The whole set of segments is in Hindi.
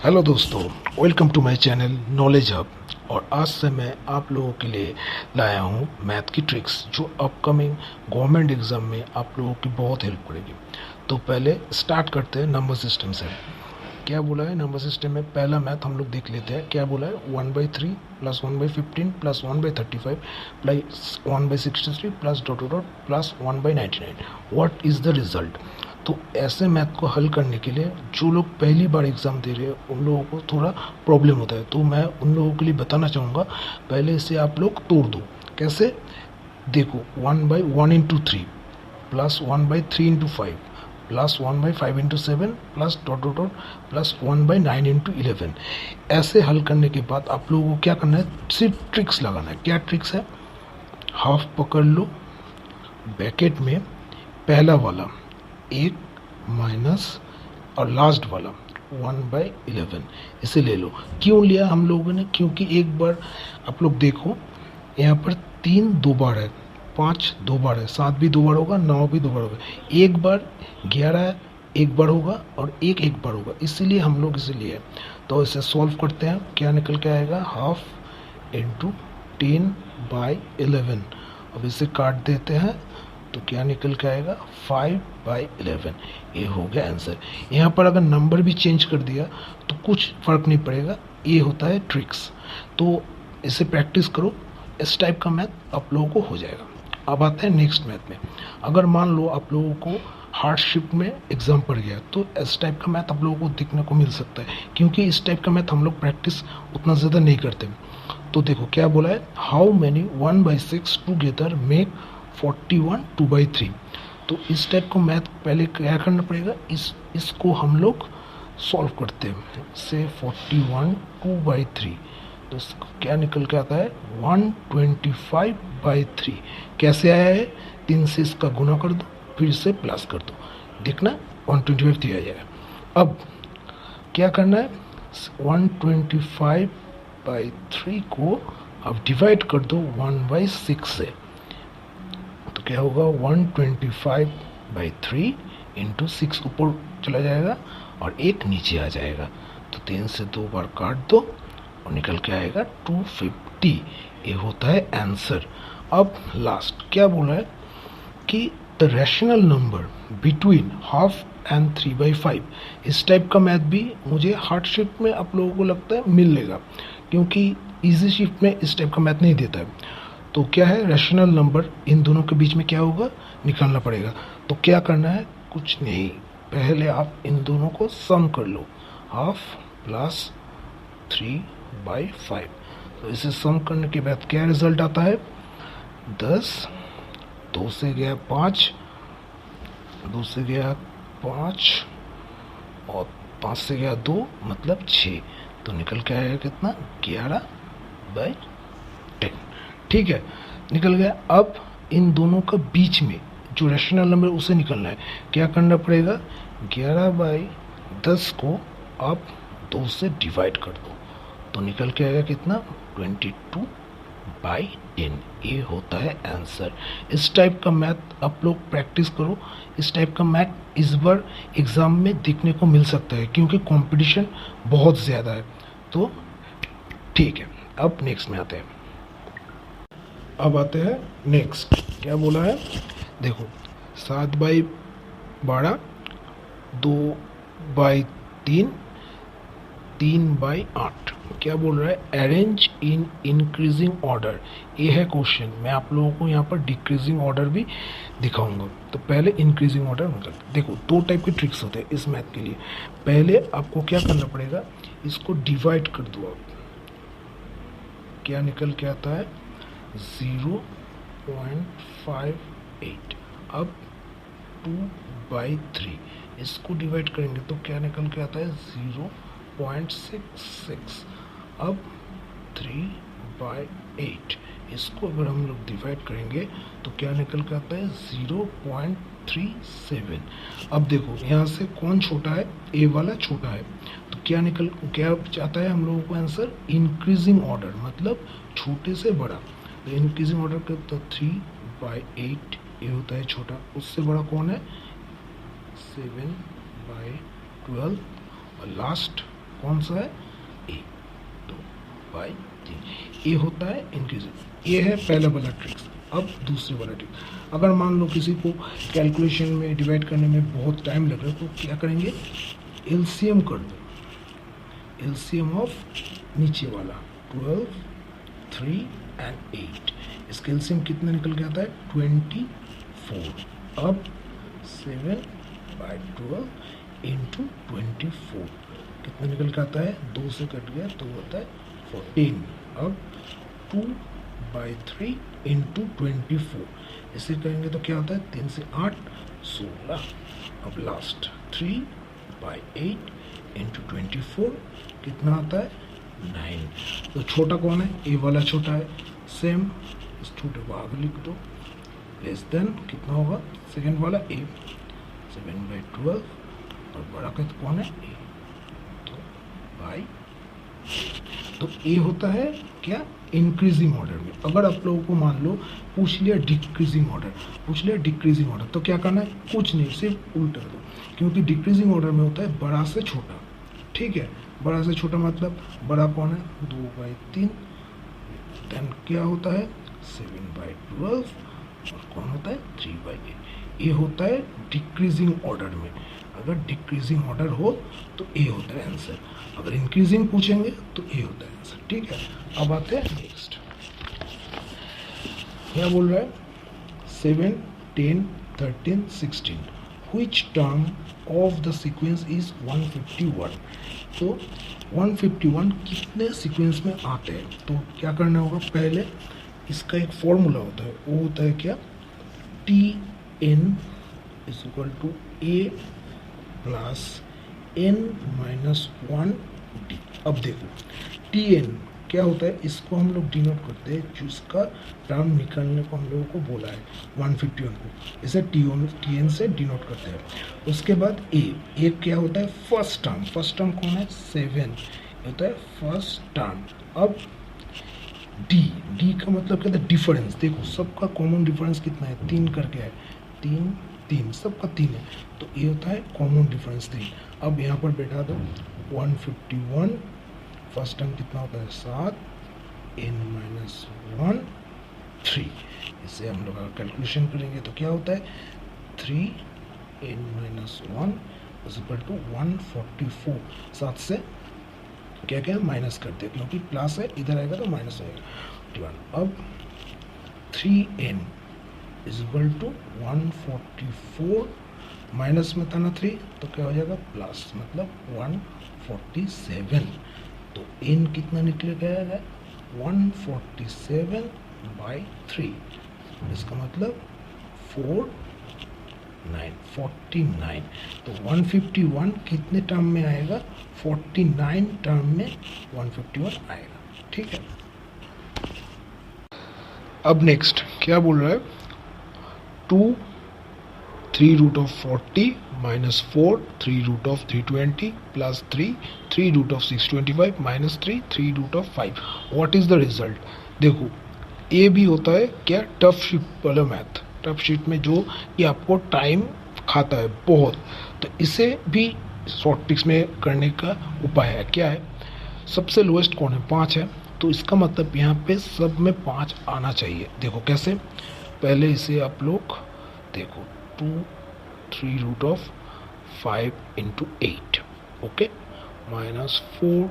हेलो दोस्तों, welcome to my channel knowledge hub. और आज से मैं आप लोगों के लिए लाया हूँ मैथ की ट्रिक्स जो अपकमिंग गवर्नमेंट एग्ज़ाम में आप लोगों की बहुत हेल्प करेगी। तो पहले स्टार्ट करते हैं नंबर सिस्टम से। क्या बोला है नंबर सिस्टम में? पहला मैथ हम लोग देख लेते हैं। क्या बोला है? 1/3 plus 1/15 plus 1/35 plus 1/63 plus dot dot plus 1/99। What is the result? तो ऐसे मैथ को हल करने के लिए जो लोग पहली बार एग्ज़ाम दे रहे हैं उन लोगों को थोड़ा प्रॉब्लम होता है, तो मैं उन लोगों के लिए बताना चाहूँगा। पहले इसे आप लोग तोड़ दो। कैसे? देखो, 1/1 × 3 plus 1/3 × 5 plus 1/5 × 7 plus dot dot dot plus 1/9 × 11। ऐसे हल करने के बाद आप लोगों को क्या करना है? सिर्फ ट्रिक्स लगाना है। क्या ट्रिक्स है? हाफ पकड़ लो, ब्रैकेट में पहला वाला एक माइनस और लास्ट वाला 1/11 इसे ले लो। क्यों लिया हम लोगों ने? क्योंकि एक बार आप लोग देखो, यहाँ पर 3 दो बार है, 5 दो बार है, 7 भी दो बार होगा, 9 भी दो बार होगा, एक बार 11 एक बार होगा और एक एक बार होगा, इसीलिए हम लोग इसे लिए। तो इसे सॉल्व करते हैं। क्या निकल के आएगा? Half into 10/11। अब इसे काट देते हैं तो क्या निकल के आएगा? 5/11। ये हो गया आंसर। यहाँ पर अगर नंबर भी चेंज कर दिया तो कुछ फ़र्क नहीं पड़ेगा। ये होता है ट्रिक्स। तो इसे प्रैक्टिस करो, इस टाइप का मैथ आप लोगों को हो जाएगा। अब आते हैं नेक्स्ट मैथ में। अगर मान लो आप लोगों को हार्डशिप में एग्जाम पड़ गया तो इस टाइप का मैथ आप लोगों को देखने को मिल सकता है, क्योंकि इस टाइप का मैथ हम लोग प्रैक्टिस उतना ज़्यादा नहीं करते। तो देखो क्या बोला है? How many 1/6 together make 41 2/3। तो इस टाइप को मैथ पहले क्या करना पड़ेगा? इसको हम लोग सॉल्व करते हैं। से 41 2/3, तो इसको क्या निकल के आता है? 125/3। कैसे आया है? 3 से इसका गुना कर दो, फिर से प्लस कर दो, देखना 125 आ जाएगा। अब क्या करना है? 125/3 को अब डिवाइड कर दो 1/6 से। तो क्या होगा? 125/3 इंटू 6 ऊपर चला जाएगा और एक नीचे आ जाएगा। तो 3 से 2 बार काट दो और निकल के आएगा 250। ये होता है आंसर। अब लास्ट क्या बोला है कि the rational number between half and 3/5। इस टाइप का मैथ भी मुझे हार्ड शिफ्ट में आप लोगों को लगता है मिलेगा, क्योंकि इजी शिफ्ट में इस टाइप का मैथ नहीं देता है। तो क्या है? रैशनल नंबर इन दोनों के बीच में क्या होगा? निकालना पड़ेगा। तो क्या करना है? कुछ नहीं, पहले आप इन दोनों को सम कर लो। Half plus 3/5। तो इसे सम करने के बाद क्या रिजल्ट आता है? 10, 2 से गया 5, 2 से गया 5 और 5 से गया 2, मतलब 6। तो निकल के आएगा कितना? 11/10। ठीक है, निकल गया। अब इन दोनों का बीच में जो रैशनल नंबर उसे निकलना है। क्या करना पड़ेगा? 11/10 को आप 2 से डिवाइड कर दो, तो निकल के आएगा कितना? 22/10। ये होता है आंसर। इस टाइप का मैथ आप लोग प्रैक्टिस करो। इस टाइप का मैथ इस बार एग्ज़ाम में देखने को मिल सकता है, क्योंकि कंपटीशन बहुत ज़्यादा है। तो ठीक है, अब नेक्स्ट में आते हैं। अब आते हैं नेक्स्ट। क्या बोला है? देखो, 7/12, 2/3, 3/8। क्या बोल रहा है? Arrange in increasing order. ये है क्वेश्चन। मैं आप लोगों को यहाँ पर डिक्रीजिंग ऑर्डर भी दिखाऊंगा। तो पहले इंक्रीजिंग ऑर्डर मतलब देखो, 2 टाइप के ट्रिक्स होते हैं इस मैथ के लिए। पहले आपको क्या करना पड़ेगा? इसको डिवाइड कर दो आप। क्या निकल के आता है? 0.58। अब 2/3 इसको डिवाइड करेंगे तो क्या निकल के आता है? 0.66। अब 3/8 इसको अगर हम लोग डिवाइड करेंगे तो क्या निकल के आता है? 0.37। अब देखो यहाँ से कौन छोटा है? ए वाला छोटा है। तो क्या चाहता है हम लोगों को आंसर? इंक्रीजिंग ऑर्डर, मतलब छोटे से बड़ा। तो इंक्रीजिंग ऑर्डर का तो 3/8 ये होता है छोटा। उससे बड़ा कौन है? 7/12 और लास्ट कौन सा है, ए, तो बाई 3 ये होता है इंक्रीजिंग। ये है पहला वाला ट्रिक्स। अब दूसरे वाला ट्रिक, अगर मान लो किसी को कैलकुलेशन में डिवाइड करने में बहुत टाइम लग रहा है तो क्या करेंगे, एलसीएम कर दो, एलसीएम ऑफ नीचे वाला 12, 3 एंड 8, इसका एलसीएम कितना निकल के आता है 24। अब 7/12 इंटू 24 कितना निकल के आता है, 2 से कट गया तो होता है 14। अब 2/3 इंटू 24 इसे करेंगे तो क्या होता है, 3 से 8 16। अब लास्ट 3/8 इंटू 24 कितना आता है 9। तो छोटा कौन है, ए वाला छोटा है, सेम इस छोटे को आगे लिख दो, लेस देन कितना होगा सेकेंड वाला ए, 7/12 और बड़ा का कौन है ए, तो बाई। तो ए होता है क्या, इंक्रीजिंग ऑर्डर में। अगर आप लोगों को मान लो पूछ लिया डिक्रीजिंग ऑर्डर, पूछ लिया डिक्रीजिंग ऑर्डर, तो क्या करना है, कुछ नहीं, सिर्फ उल्टा दो, क्योंकि डिक्रीजिंग ऑर्डर में होता है बड़ा से छोटा। ठीक है, बड़ा से छोटा मतलब बड़ा कौन है 2/3, देन क्या होता है 7/12 और कौन होता है 3/8। ये होता है डिक्रीजिंग ऑर्डर में। अगर डिक्रीजिंग ऑर्डर हो तो ए होता है आंसर, अगर इंक्रीजिंग पूछेंगे तो ए होता है आंसर। ठीक है, अब आते हैं नेक्स्ट। क्या बोल रहा है, 7, 10, 13, 16 which term of the sequence is 151। तो 151 कितने सीक्वेंस में आते हैं, तो क्या करना होगा, पहले इसका एक फॉर्मूला होता है, वो होता है क्या, Tn is equal to a plus n-1 d। अब देखो Tn क्या होता है, इसको हम लोग डिनोट करते हैं, जिसका टर्म निकालने को हम लोगों को बोला है 151 को, इसे Tn से डिनोट करते हैं। उसके बाद ए क्या होता है, फर्स्ट टर्म कौन है 7 होता है फर्स्ट टर्म। अब डी का मतलब क्या था, डिफरेंस। देखो सबका कॉमन डिफरेंस कितना है, 3 करके है, 3 सबका 3 है, तो ये होता है कॉमन डिफरेंस 3। अब यहाँ पर बैठा दो 151, फर्स्ट टर्म कितना होता है 7, n-1 3, इससे हम लोग अगर कैलकुलेशन करेंगे तो क्या होता है 3n-1 इज इक्वल टू 144। 7 से क्या क्या माइनस करते हैं, क्योंकि प्लस है इधर आएगा तो माइनस आएगा। अब 3n is equal to 144, minus में था ना 3 तो क्या हो जाएगा प्लस, मतलब 147। तो n कितना निकल गया 147/3, इसका मतलब 49। तो 151 कितने टर्म में आएगा, 49 टर्म में 151 आएगा। ठीक है, अब नेक्स्ट क्या बोल रहा है, 2 3√40 minus 4 3√320 plus 3 3√625 minus 3 3√5। What is the result. देखो ये भी होता है क्या, टफ शीट वाला मैथ, टफ शीट में जो ये आपको टाइम खाता है बहुत, तो इसे भी शॉर्ट ट्रिक्स में करने का उपाय है। क्या है, सबसे लोएस्ट कौन है 5 है, तो इसका मतलब यहाँ पे सब में 5 आना चाहिए। देखो कैसे, पहले इसे आप लोग देखो 2 3√5 into 8 ओके, माइनस 4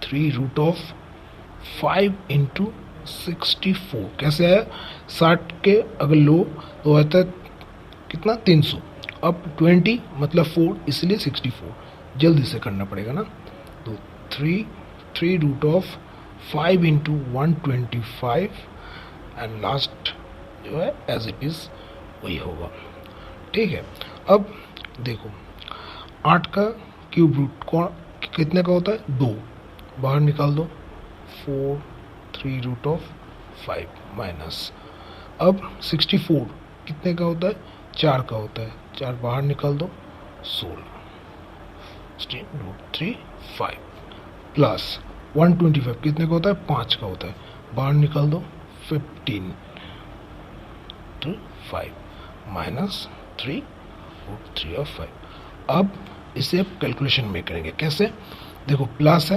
3√5 into 64 कैसे है, 60 के अगर लो तो आता है कितना 300। अब 20 मतलब 4 इसलिए 64, जल्दी से करना पड़ेगा ना। तो 3√5 into 125 एंड लास्ट जो है एज इट इज वही होगा। ठीक है, अब देखो 8 का क्यूब रूट कितने का होता है 2, बाहर निकाल दो 4 3√5 माइनस, अब 64 कितने का होता है 4 का होता है, 4 बाहर निकाल दो 16√3/5 प्लस 125 कितने का होता है 5 का होता है, बाहर निकाल दो 15/5 माइनस 3√3/5। अब इसे आप कैलकुलेशन में करेंगे। कैसे? देखो प्लस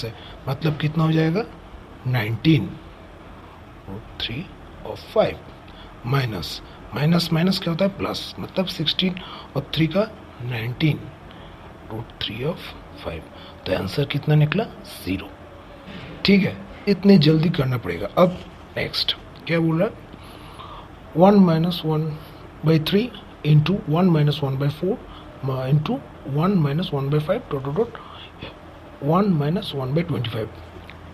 है मतलब कितना हो जाएगा 19 रूट 3 और 5 माइनस माइनस क्या होता है प्लस, मतलब 16 और 3 का 19 रूट 3 ऑफ 5। तो आंसर कितना निकला 0। ठीक है, इतने जल्दी करना पड़ेगा। अब नेक्स्ट क्या बोल रहा है 1 minus 1/3 into 1 minus 1/4 into 1 minus 1/5 dot 1 minus 1/25।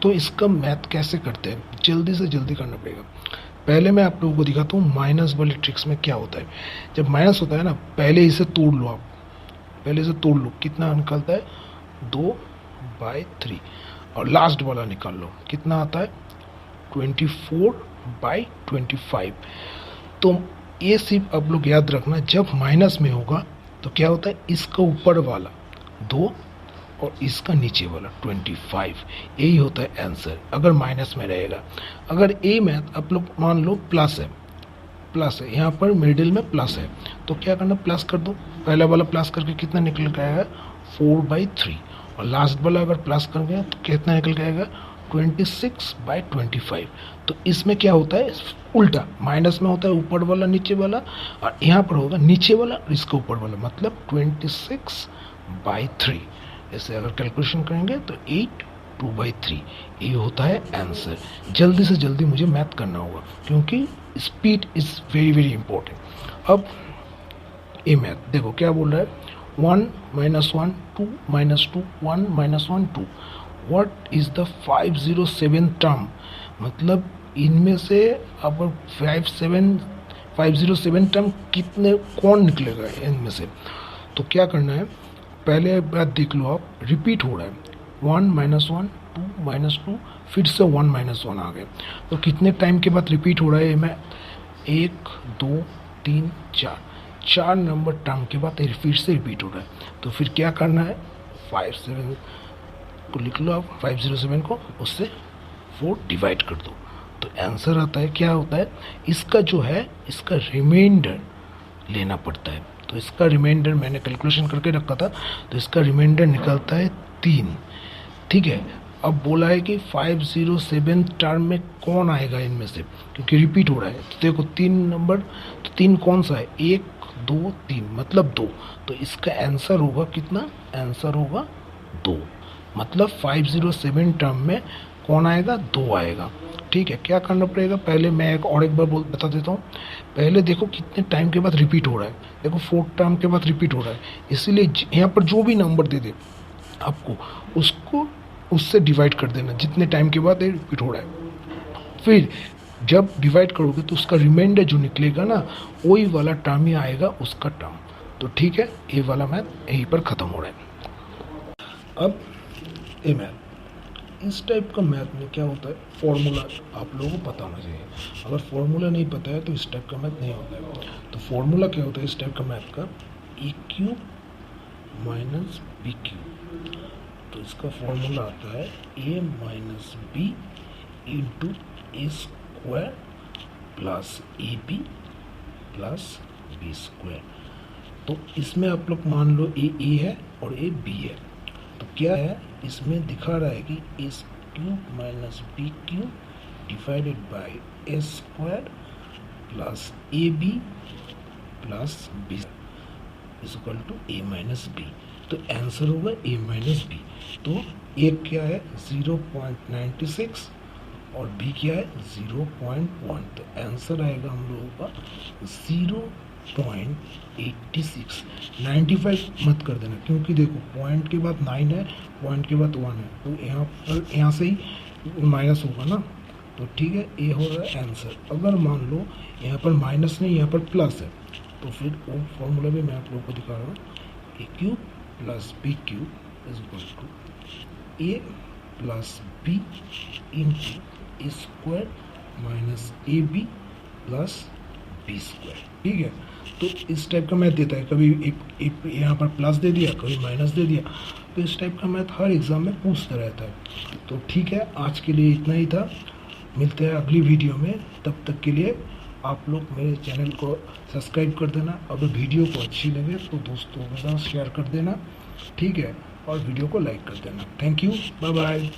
तो इसका मैथ कैसे करते हैं, जल्दी से जल्दी करना पड़ेगा। पहले मैं आप लोगों को दिखाता हूँ माइनस वाली ट्रिक्स में क्या होता है। जब माइनस होता है ना, पहले इसे तोड़ लो, आप पहले से तोड़ लो, कितना निकलता है 2/3 और लास्ट वाला निकाल लो, कितना आता है 24/25। तो ये सिर्फ आप लोग याद रखना, जब माइनस में होगा तो क्या होता है, इसका ऊपर वाला 2 और इसका नीचे वाला 25, यही होता है आंसर अगर माइनस में रहेगा। अगर ए मैथ आप लोग मान लो प्लस है यहाँ पर मिडिल में प्लस है, तो क्या करना, प्लस कर दो। पहला वाला प्लस करके कितना निकल के आएगा 4/3 और लास्ट वाला अगर प्लस कर गया तो कितना निकल के आएगा 26/25। तो इसमें क्या होता है उल्टा, माइनस में होता है ऊपर वाला नीचे वाला, और यहाँ पर होगा नीचे वाला और इसका ऊपर वाला, मतलब 26/3। ऐसे अगर कैलकुलेशन करेंगे तो 8/2/3 ये होता है आंसर। जल्दी से जल्दी मुझे मैथ करना होगा क्योंकि speed is very very important. अब ये मैथ देखो क्या बोल रहा है 1 minus 1 2 minus 2 1 minus 1 2। What is the 507 term, मतलब इनमें से अब 507 टर्म कितने कौन निकलेगा इनमें से। तो क्या करना है, पहले बात देख लो आप, रिपीट हो रहा है 1 माइनस 1 2 माइनस 2 फिर से 1 माइनस 1 आ गए। तो कितने टाइम के बाद रिपीट हो रहा है मैं 1 2 3 4 नंबर टर्म के बाद फिर से रिपीट हो रहा है। तो फिर क्या करना है 57 को लिख लो आप, 507 को उससे 4 डिवाइड कर दो। तो आंसर आता है, क्या होता है इसका जो है इसका रिमाइंडर लेना पड़ता है। तो इसका रिमाइंडर मैंने कैलकुलेशन करके रखा था, तो इसका रिमाइंडर निकलता है 3। ठीक है, अब बोला है कि 507 टर्म में कौन आएगा इनमें से, क्योंकि रिपीट हो रहा है। तो देखो 3 नंबर, तो 3 कौन सा है 1 2 3 मतलब 2। तो इसका आंसर होगा कितना, आंसर होगा 2, मतलब 507 टर्म में कौन आएगा 2 आएगा। ठीक है, क्या करना पड़ेगा, पहले मैं एक बार बता देता हूँ। पहले देखो कितने टाइम के बाद रिपीट हो रहा है, देखो 4 टर्म के बाद रिपीट हो रहा है, इसीलिए यहाँ पर जो भी नंबर दे दे आपको उसको उससे डिवाइड कर देना जितने टाइम के बाद रिपीट हो रहा है। फिर जब डिवाइड करोगे तो उसका रिमाइंडर जो निकलेगा ना वही वाला टर्म ही आएगा उसका टर्म। तो ठीक है, ये वाला मैथ यहीं पर ख़त्म हो रहा है। अब ये मैथ, इस टाइप का मैथ में क्या होता है, फॉर्मूला आप लोगों को पता होना चाहिए। अगर फॉर्मूला नहीं पता है तो इस टाइप का मैथ नहीं होता है। तो फॉर्मूला क्या होता है इस टाइप का मैथ का, a³ माइनस b³। तो इसका फॉर्मूला आता है a minus b into a² plus ab plus b²। तो इसमें आप लोग मान लो a है और a b है। तो क्या है इसमें दिखा रहा है कि a³ minus b³ divided by a² plus ab plus b equal to a minus b। तो आंसर होगा a माइनस b। तो एक क्या है 0.96 और b क्या है 0.1। तो आंसर आएगा हम लोगों का 0.86। 95 मत कर देना क्योंकि देखो पॉइंट के बाद 9 है, पॉइंट के बाद 1 है, तो यहाँ से ही माइनस होगा ना। तो ठीक है, ये हो रहा है आंसर। अगर मान लो यहाँ पर माइनस नहीं यहाँ पर प्लस है, तो फिर वो फॉर्मूला भी मैं आप लोगों को दिखा रहा हूँ, a³ plus b³ is equal to a plus b into a² minus ab plus b²। ठीक है, तो इस टाइप का मैथ देता है, कभी एक यहाँ पर प्लस दे दिया, कभी माइनस दे दिया। तो इस टाइप का मैथ हर एग्ज़ाम में पूछता रहता है। तो ठीक है, आज के लिए इतना ही था, मिलते हैं अगली वीडियो में, तब तक के लिए आप लोग मेरे चैनल को सब्सक्राइब कर देना। अगर वीडियो को अच्छी लगे तो दोस्तों के साथ शेयर कर देना, ठीक है, और वीडियो को लाइक कर देना। Thank you, bye bye.